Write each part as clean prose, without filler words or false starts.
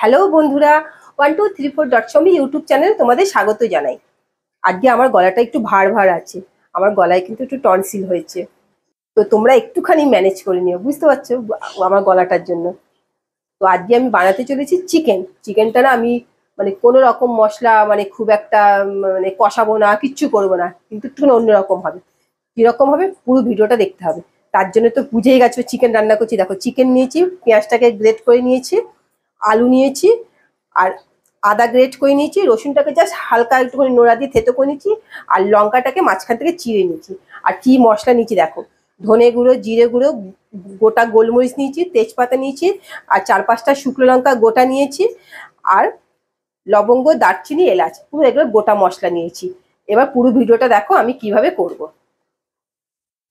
Hello বন্ধুরা, 1234.com YouTube চ্যানেলে তোমাদের স্বাগত জানাই। আজকে আমার গলাটা একটু ভার ভার আছে, আমার গলায় কিন্তু একটু টনসিল হয়েছে, তো তোমরা একটুখানি ম্যানেজ করে নিও, বুঝতে পারছো আমার গলাটার জন্য। তো আজকে আমি বানাতে চলেছি চিকেনটা না আমি মানে কোনো রকম মশলা মানে খুব একটা মানে কষাবো না, কিচ্ছু করবো না, কিন্তু একটু অন্যরকম হবে। কিরকম হবে পুরো ভিডিওটা দেখতে হবে। তার জন্য তো বুঝেই গেছো চিকেন রান্না করছি। দেখো চিকেন নিয়েছি, পেঁয়াজটাকে গ্রেট করে নিয়েছি, আলু নিয়েছি, আর আদা গ্রেট করে নিয়েছি, রসুনটাকে জাস্ট হালকা একটুখানি নোড়া দিয়ে থেতো করে নিয়েছি, আর লঙ্কাটাকে মাঝখান থেকে চিড়ে নিয়েছি। আর কি মশলা নিয়েছি দেখো, ধনে গুঁড়ো, জিরে গুঁড়ো, গোটা গোলমরিচ নিয়েছি, তেজপাতা নিয়েছি, আর 4-5টা শুকনো লঙ্কা গোটা নিয়েছি, আর লবঙ্গ, দারচিনি, এলাচ, পুরো এগুলো গোটা মশলা নিয়েছি। এবার পুরো ভিডিওটা দেখো আমি কিভাবে করব।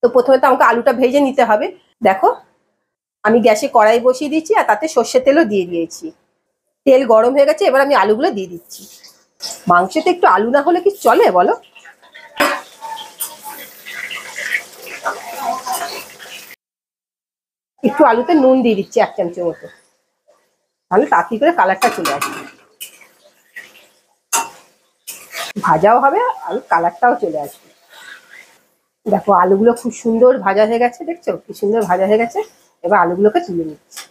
তো প্রথমে তো আমাকে আলুটা ভেজে নিতে হবে। দেখো আমি গ্যাসে কড়াই বসিয়ে দিচ্ছি, আর তাতে সর্ষের তেলও দিয়ে দিয়েছি। তেল গরম হয়ে গেছে, এবার আমি আলুগুলো দিয়ে দিচ্ছি। মাংসতে একটু আলু না হলে কি চলে বলো? একটু আলুতে নুন দিয়ে দিচ্ছি 1 চামচের মতো, তাহলে তাড়াতাড়ি করে কালারটা চলে আসবে, ভাজাও হবে আর কালারটাও চলে আসবে। দেখো আলুগুলো খুব সুন্দর ভাজা হয়ে গেছে, দেখছো কি সুন্দর ভাজা হয়ে গেছে। এবার আলুগুলোকে তুলে নিচ্ছি।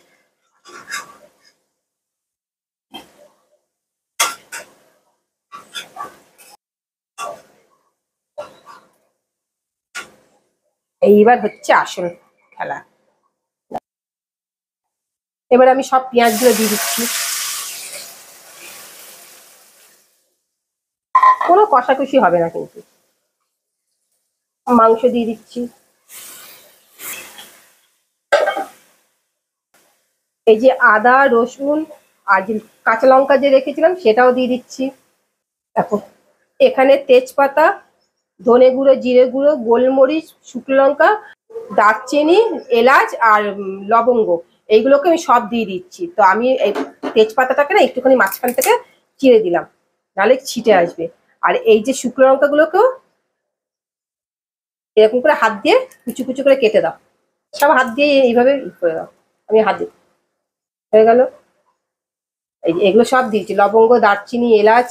এইবার হচ্ছে আসল খেলা। এবার আমি সব পেঁয়াজগুলো দিয়ে দিচ্ছি, কোনো কষাকষি হবে না কিন্তু। মাংস দিয়ে দিচ্ছি, এই যে আদা রসুন আর যে কাঁচা লঙ্কা যে রেখেছিলাম সেটাও দিয়ে দিচ্ছি। দেখো এখানে তেজপাতা, ধনে গুঁড়ো, জিরে গুঁড়ো, গোলমরিচ, শুকনো লঙ্কা, দারচিনি, এলাচ আর লবঙ্গ, এইগুলোকে আমি সব দিয়ে দিচ্ছি। তো আমি এই তেজপাতাটাকে না একটুখানি মাঝখান থেকে চিড়ে দিলাম, নাহলে ছিটে আসবে। আর এই যে শুকনো লঙ্কাগুলোকেও এরকম করে হাত দিয়ে কুচু কুচু করে কেটে দাও, সব হাত দিয়ে এইভাবে করে দাও। আমি হাত দিয়ে হয়ে গেল। এই এগুলো সব দিয়েছি, লবঙ্গ, দারচিনি, এলাচ,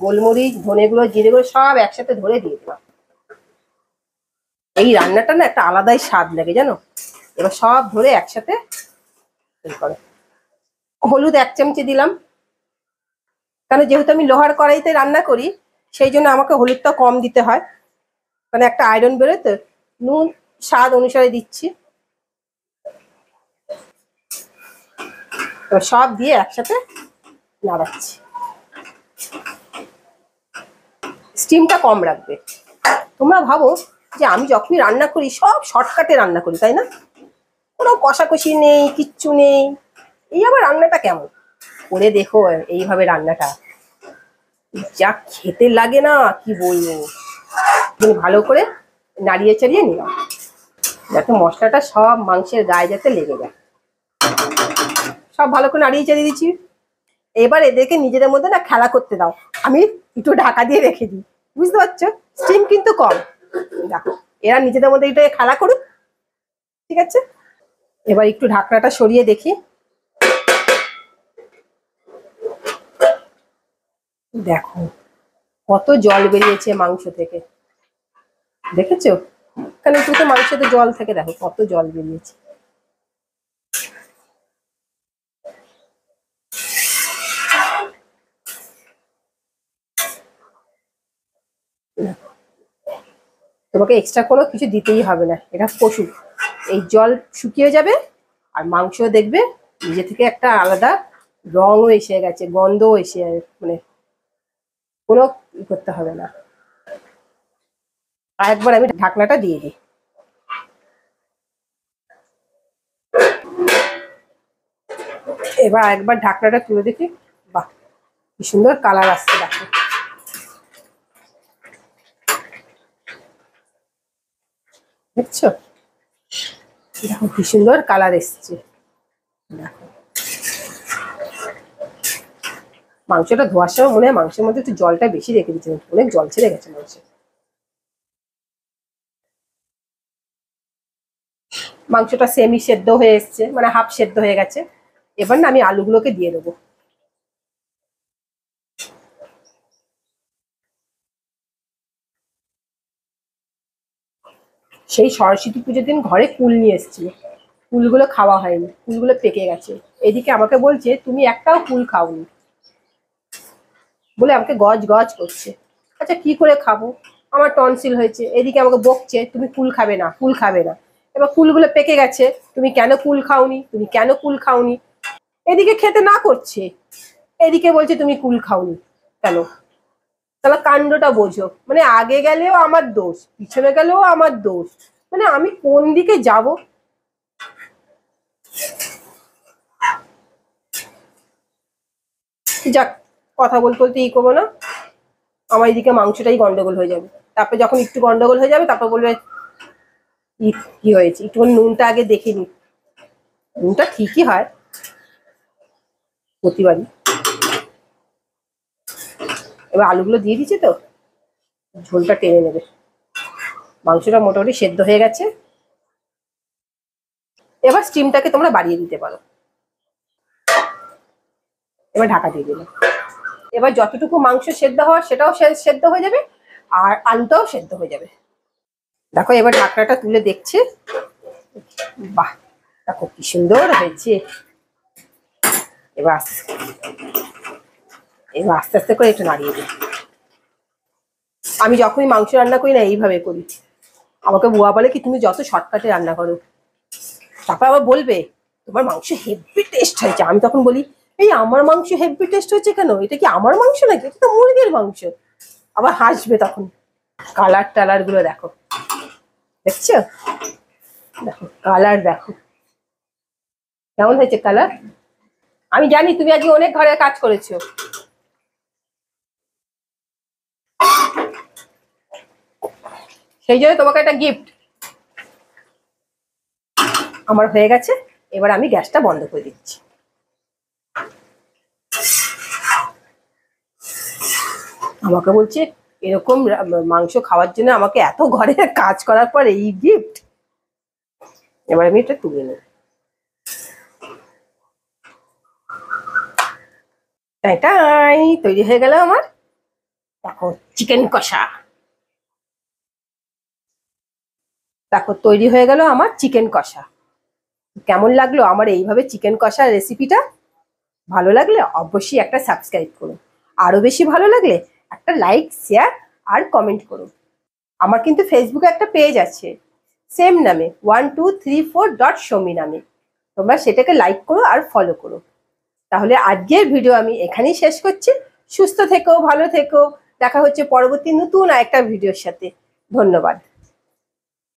গোলমরিচ, ধনে গুঁড়ো, জিরে গুঁড়ো সব একসাথে ধরে দিয়ে দিলাম। এই রান্নাটা না একটা আলাদাই স্বাদ লাগে জানো। এবার সব ধরে একসাথে করো। হলুদ 1 চামচি দিলাম, কারণ যেহেতু আমি লোহার কড়াইতে রান্না করি সেই জন্য আমাকে হলুদটা কম দিতে হয়, মানে একটা আয়রন বেরোয় তো। নুন স্বাদ অনুসারে দিচ্ছি। এবার সব দিয়ে একসাথে নাড়াচ্ছি। স্টিমটা কম রাখবে। তোমরা ভাবো যে আমি যখনই রান্না করি সব শর্টকাটে রান্না করি, তাই না? কোনো কষাকষি নেই, কিচ্ছু নেই। এই আবার রান্নাটা কেমন করে দেখো, এইভাবে রান্নাটা যা খেতে লাগে না কি বলবো। তুমি ভালো করে নাড়িয়ে চাড়িয়ে নিলাম, যাতে মশলাটা সব মাংসের গায়ে যাতে লেগে যায়। সব ভালো করে নাড়িয়ে চাড়িয়ে দিচ্ছি। এবার এদেরকে নিজেদের মধ্যে না খেলা করতে দাও, আমি একটু ঢাকা দিয়ে রেখে দিই, বুঝতে পারছো? স্টিম কিন্তু কম। দেখো এরা নিজেদের মধ্যে এটা খেলা করুক, ঠিক আছে? এবার একটু ঢাকনাটা সরিয়ে দেখি। দেখো কত জল বেরিয়েছে মাংস থেকে, দেখেছো? এখানে একটু মাংসতে জল থেকে দেখো কত জল বেরিয়েছে। তোমাকে এক্সট্রা কোনো কিছু দিতেই হবে না, এটা কষুক। এই জল শুকিয়ে যাবে আর মাংস দেখবে নিজে থেকে একটা আলাদা রঙও এসে গেছে, গন্ধও এসে মানে কোনো করতে হবে না। আর একবার আমি ঢাকনাটা দিয়ে দিই। এবার একবার ঢাকনাটা তুলে দেখি। বাহ কি সুন্দর কালার আসছে, দেখো দেখছো? দেখো কি সুন্দর কালার এসছে। দেখো মাংসটা ধোয়ার সময় মনে হয় মাংসের মধ্যে একটু জলটা বেশি রেখে দিচ্ছে, অনেক জল ছেড়ে গেছে মাংসে। মাংসটা সেমি সেদ্ধ হয়ে এসছে, মানে হাফ সেদ্ধ হয়ে গেছে। এবার না আমি আলুগুলোকে দিয়ে দেবো। সেই সরস্বতী পুজোর দিন ঘরে কুল নিয়ে এসেছিল, কুলগুলো খাওয়া হয়নি, কুলগুলো পেকে গেছে। এদিকে আমাকে বলছে তুমি একটাও কুল খাওনি, বলে আমাকে গজ গজ করছে। আচ্ছা কি করে খাবো, আমার টনসিল হয়েছে। এদিকে আমাকে বকছে তুমি কুল খাবে না, কুল খাবে না। এবার কুলগুলো পেকে গেছে, তুমি কেন কুল খাওনি, তুমি কেন কুল খাওনি। এদিকে খেতে না করছে, এদিকে বলছে তুমি কুল খাওনি কেন। তাহলে কাণ্ডটা বোঝো, মানে আগে গেলেও আমার দোষ, পিছনে গেলেও আমার দোষ, মানে আমি কোন দিকে যাব। যাক, কথা বলতে বলতে ই করবো না, আমার এদিকে মাংসটাই গন্ডগোল হয়ে যাবে। তারপর যখন একটু গন্ডগোল হয়ে যাবে তারপর বলবে কি হয়েছে, একটু নুনটা আগে দেখে নি। নুনটা ঠিকই হয় প্রতিবারই। এবার আলুগুলো দিয়ে দিচ্ছে তো, ঝোলটা টেনে নেবে। মাংসটা মোটামুটি সেদ্ধ হয়ে গেছে, এবার স্টিমটাকে তোমরা বাড়িয়ে দিতে পারো। এবার ঢাকা দিয়ে দিলাম। এবার যতটুকু মাংস সেদ্ধ হওয়ার সেটাও সেদ্ধ হয়ে যাবে, আর আলুটাও সেদ্ধ হয়ে যাবে। দেখো এবার ঢাকনাটা তুলে দেখছে, বাহ দেখো কি সুন্দর হয়েছে। এবার আস্তে আস্তে করে একটু নাড়িয়ে দিই। আমি যখনই মাংস রান্না করি না এইভাবে করি। আমাকে বুয়া বলে কি তুমি যত শর্টকাটে রান্না করো, তারপর আবার বলবে তোমার মাংস হেভি টেস্ট হয়েছে। আমি তখন বলি এই আমার মাংস হেভি টেস্ট হয়েছে কেন, এটা কি আমার মাংস নাকি, এটা তো মুরগির মাংস। আবার হাসবে তখন। কালার টালার গুলো দেখো, দেখছো, দেখো কালার দেখো কেমন হয়েছে কালার। আমি জানি তুমি আজকে অনেক ঘরে কাজ করেছো, সেই জন্য তোমাকে একটা গিফট। আমার হয়ে গেছে, এবার আমি গ্যাসটা বন্ধ করে দিচ্ছি। আমাকে বলছে এরকম মাংস খাওয়ার জন্য আমাকে এত ঘরে কাজ করার পর এই গিফট। এবার আমি এটা তুলে নেব। এটাই তৈরি হয়ে গেল আমার, দেখো চিকেন কষা। দেখো তৈরি হয়ে গেল আমার চিকেন কষা। কেমন লাগলো আমার এইভাবে চিকেন কষার রেসিপিটা? ভালো লাগলে অবশ্যই একটা সাবস্ক্রাইব করুন, আরো বেশি ভালো লাগলে একটা লাইক শেয়ার আর কমেন্ট করুন। আমার কিন্তু ফেসবুকে একটা পেজ আছে সেম নামে 1234.somi নামে, তোমরা সেটাকে লাইক করো আর ফলো করো। তাহলে আজকের ভিডিও আমি এখানেই শেষ করছি। সুস্থ থেকো, ভালো থেকো, দেখা হচ্ছে পরবর্তী নতুন আরেকটা ভিডিওর সাথে। ধন্যবাদ।